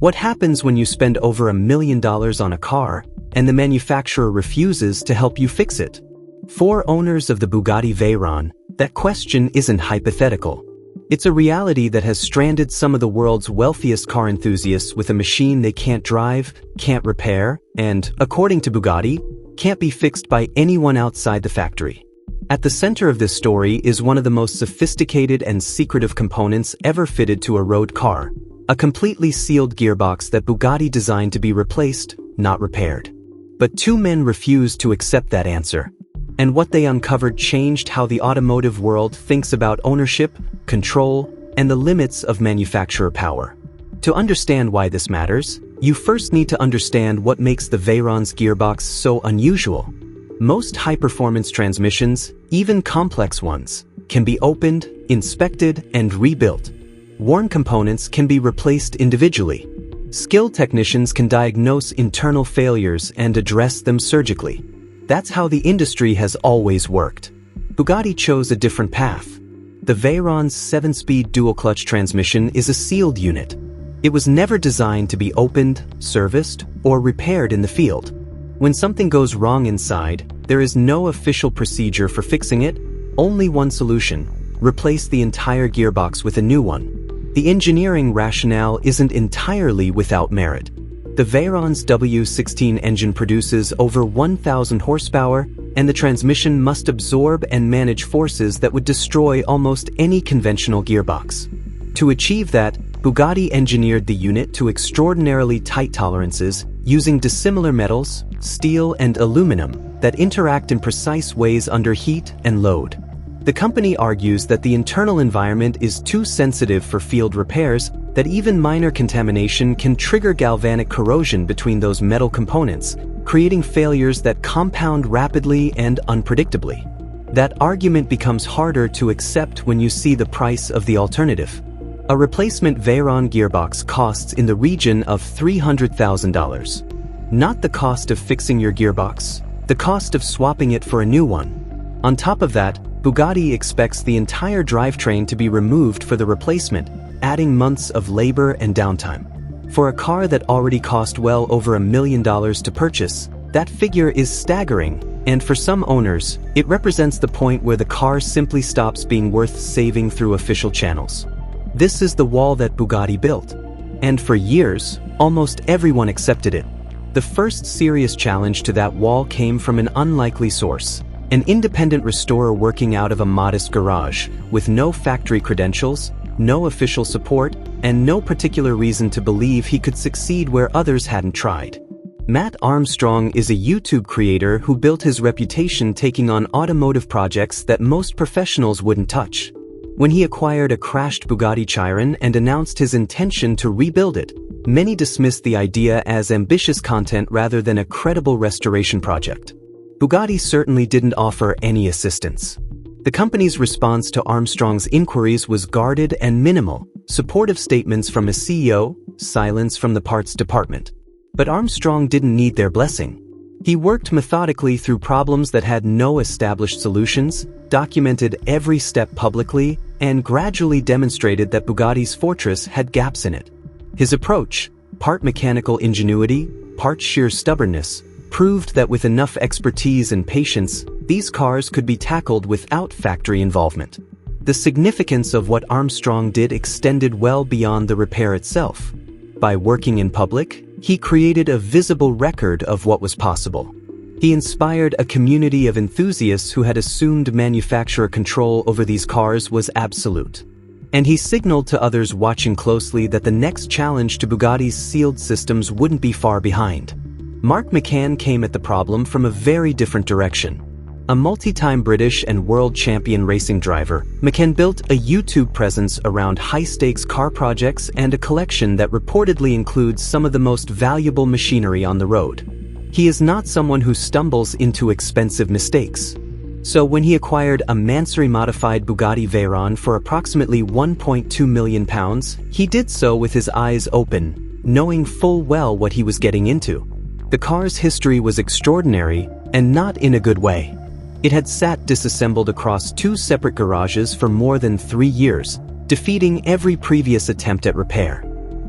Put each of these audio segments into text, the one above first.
What happens when you spend over $1 million on a car, and the manufacturer refuses to help you fix it? For owners of the Bugatti Veyron, that question isn't hypothetical. It's a reality that has stranded some of the world's wealthiest car enthusiasts with a machine they can't drive, can't repair, and, according to Bugatti, can't be fixed by anyone outside the factory. At the center of this story is one of the most sophisticated and secretive components ever fitted to a road car, a completely sealed gearbox that Bugatti designed to be replaced, not repaired. But two men refused to accept that answer. And what they uncovered changed how the automotive world thinks about ownership, control, and the limits of manufacturer power. To understand why this matters, you first need to understand what makes the Veyron's gearbox so unusual. Most high-performance transmissions, even complex ones, can be opened, inspected, and rebuilt. Worn components can be replaced individually. Skilled technicians can diagnose internal failures and address them surgically. That's how the industry has always worked. Bugatti chose a different path. The Veyron's 7-speed dual-clutch transmission is a sealed unit. It was never designed to be opened, serviced, or repaired in the field. When something goes wrong inside, there is no official procedure for fixing it, only one solution: replace the entire gearbox with a new one. The engineering rationale isn't entirely without merit. The Veyron's W16 engine produces over 1,000 horsepower, and the transmission must absorb and manage forces that would destroy almost any conventional gearbox. To achieve that, Bugatti engineered the unit to extraordinarily tight tolerances, using dissimilar metals, steel and aluminum, that interact in precise ways under heat and load. The company argues that the internal environment is too sensitive for field repairs, that even minor contamination can trigger galvanic corrosion between those metal components, creating failures that compound rapidly and unpredictably. That argument becomes harder to accept when you see the price of the alternative. A replacement Veyron gearbox costs in the region of $300,000. Not the cost of fixing your gearbox, the cost of swapping it for a new one. On top of that, Bugatti expects the entire drivetrain to be removed for the replacement, adding months of labor and downtime. For a car that already cost well over $1 million to purchase, that figure is staggering, and for some owners, it represents the point where the car simply stops being worth saving through official channels. This is the wall that Bugatti built. And for years, almost everyone accepted it. The first serious challenge to that wall came from an unlikely source: an independent restorer working out of a modest garage, with no factory credentials, no official support, and no particular reason to believe he could succeed where others hadn't tried. Matt Armstrong is a YouTube creator who built his reputation taking on automotive projects that most professionals wouldn't touch. When he acquired a crashed Bugatti Chiron and announced his intention to rebuild it, many dismissed the idea as ambitious content rather than a credible restoration project. Bugatti certainly didn't offer any assistance. The company's response to Armstrong's inquiries was guarded and minimal: supportive statements from a CEO, silence from the parts department. But Armstrong didn't need their blessing. He worked methodically through problems that had no established solutions, documented every step publicly, and gradually demonstrated that Bugatti's fortress had gaps in it. His approach, part mechanical ingenuity, part sheer stubbornness, proved that with enough expertise and patience, these cars could be tackled without factory involvement. The significance of what Armstrong did extended well beyond the repair itself. By working in public, he created a visible record of what was possible. He inspired a community of enthusiasts who had assumed manufacturer control over these cars was absolute. And he signaled to others watching closely that the next challenge to Bugatti's sealed systems wouldn't be far behind. Mark McCann came at the problem from a very different direction. A multi-time British and world champion racing driver, McCann built a YouTube presence around high-stakes car projects and a collection that reportedly includes some of the most valuable machinery on the road. He is not someone who stumbles into expensive mistakes. So when he acquired a Mansory-modified Bugatti Veyron for approximately £1.2 million, he did so with his eyes open, knowing full well what he was getting into. The car's history was extraordinary, and not in a good way. It had sat disassembled across 2 separate garages for more than 3 years, defeating every previous attempt at repair.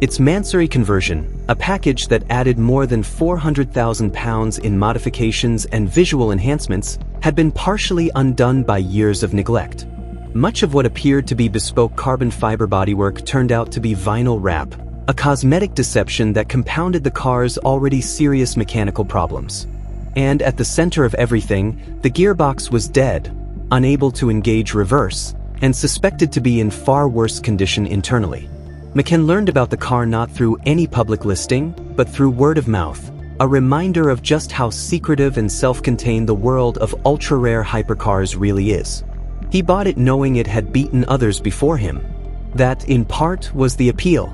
Its Mansory conversion, a package that added more than 400,000 pounds in modifications and visual enhancements, had been partially undone by years of neglect. Much of what appeared to be bespoke carbon fiber bodywork turned out to be vinyl wrap, a cosmetic deception that compounded the car's already serious mechanical problems. And at the center of everything, the gearbox was dead, unable to engage reverse, and suspected to be in far worse condition internally. McCann learned about the car not through any public listing, but through word of mouth, a reminder of just how secretive and self-contained the world of ultra-rare hypercars really is. He bought it knowing it had beaten others before him. That, in part, was the appeal.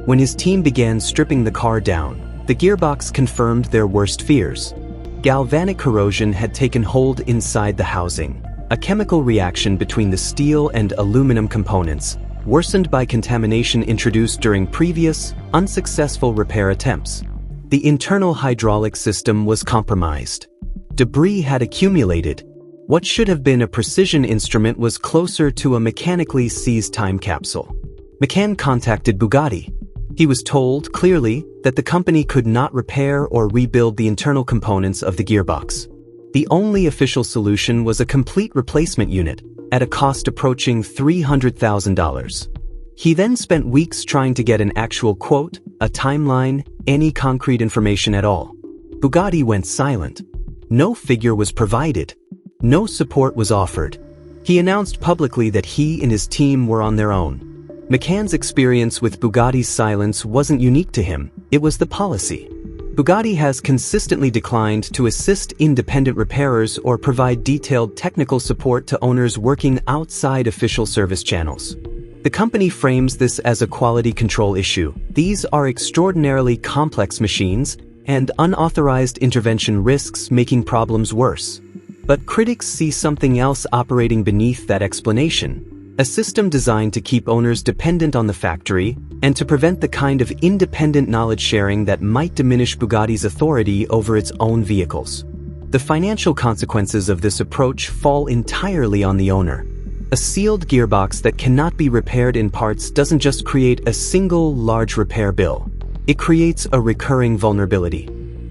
When his team began stripping the car down, the gearbox confirmed their worst fears. Galvanic corrosion had taken hold inside the housing, a chemical reaction between the steel and aluminum components, worsened by contamination introduced during previous, unsuccessful repair attempts. The internal hydraulic system was compromised. Debris had accumulated. What should have been a precision instrument was closer to a mechanically seized time capsule. McCann contacted Bugatti. He was told, clearly, that the company could not repair or rebuild the internal components of the gearbox. The only official solution was a complete replacement unit, at a cost approaching $300,000. He then spent weeks trying to get an actual quote, a timeline, any concrete information at all. Bugatti went silent. No figure was provided. No support was offered. He announced publicly that he and his team were on their own. McCann's experience with Bugatti's silence wasn't unique to him, it was the policy. Bugatti has consistently declined to assist independent repairers or provide detailed technical support to owners working outside official service channels. The company frames this as a quality control issue. These are extraordinarily complex machines, and unauthorized intervention risks making problems worse. But critics see something else operating beneath that explanation. A system designed to keep owners dependent on the factory and to prevent the kind of independent knowledge sharing that might diminish Bugatti's authority over its own vehicles. The financial consequences of this approach fall entirely on the owner. A sealed gearbox that cannot be repaired in parts doesn't just create a single large repair bill. It creates a recurring vulnerability.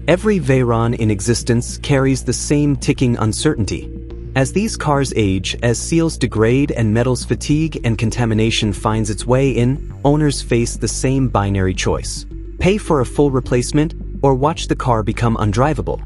Every Veyron in existence carries the same ticking uncertainty. As these cars age, as seals degrade and metals fatigue and contamination finds its way in, owners face the same binary choice. Pay for a full replacement or watch the car become undrivable.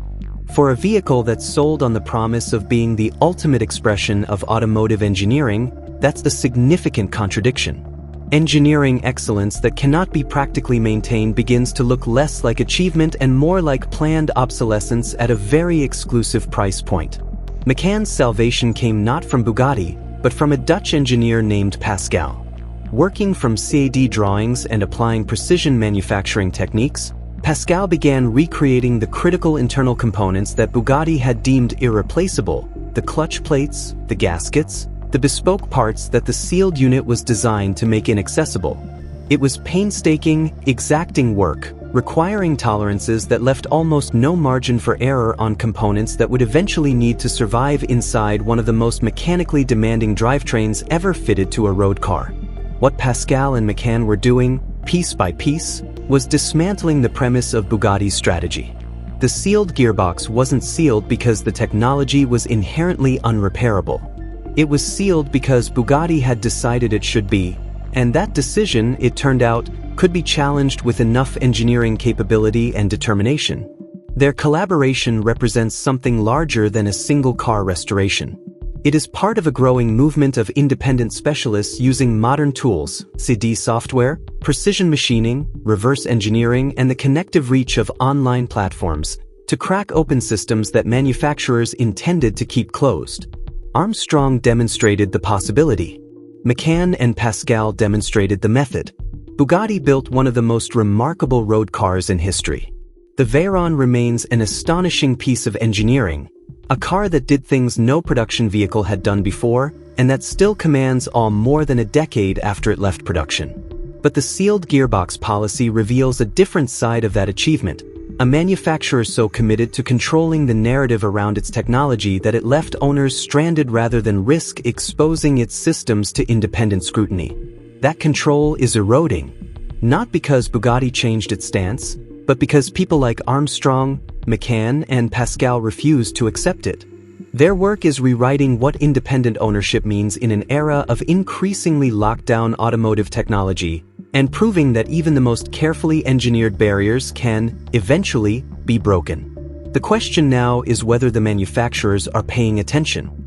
For a vehicle that's sold on the promise of being the ultimate expression of automotive engineering, that's a significant contradiction. Engineering excellence that cannot be practically maintained begins to look less like achievement and more like planned obsolescence at a very exclusive price point. McCann's salvation came not from Bugatti, but from a Dutch engineer named Pascal. Working from CAD drawings and applying precision manufacturing techniques, Pascal began recreating the critical internal components that Bugatti had deemed irreplaceable: the clutch plates, the gaskets, the bespoke parts that the sealed unit was designed to make inaccessible. It was painstaking, exacting work, requiring tolerances that left almost no margin for error on components that would eventually need to survive inside one of the most mechanically demanding drivetrains ever fitted to a road car. What Pascal and McCann were doing, piece by piece, was dismantling the premise of Bugatti's strategy. The sealed gearbox wasn't sealed because the technology was inherently unrepairable. It was sealed because Bugatti had decided it should be, and that decision, it turned out, could be challenged with enough engineering capability and determination. Their collaboration represents something larger than a single car restoration. It is part of a growing movement of independent specialists using modern tools, CAD software, precision machining, reverse engineering, and the connective reach of online platforms to crack open systems that manufacturers intended to keep closed. Armstrong demonstrated the possibility. McCann and Pascal demonstrated the method. Bugatti built one of the most remarkable road cars in history. The Veyron remains an astonishing piece of engineering, a car that did things no production vehicle had done before, and that still commands awe more than a decade after it left production. But the sealed gearbox policy reveals a different side of that achievement, a manufacturer so committed to controlling the narrative around its technology that it left owners stranded rather than risk exposing its systems to independent scrutiny. That control is eroding. Not because Bugatti changed its stance, but because people like Armstrong, McCann, and Pascal refused to accept it. Their work is rewriting what independent ownership means in an era of increasingly locked-down automotive technology, and proving that even the most carefully engineered barriers can, eventually, be broken. The question now is whether the manufacturers are paying attention.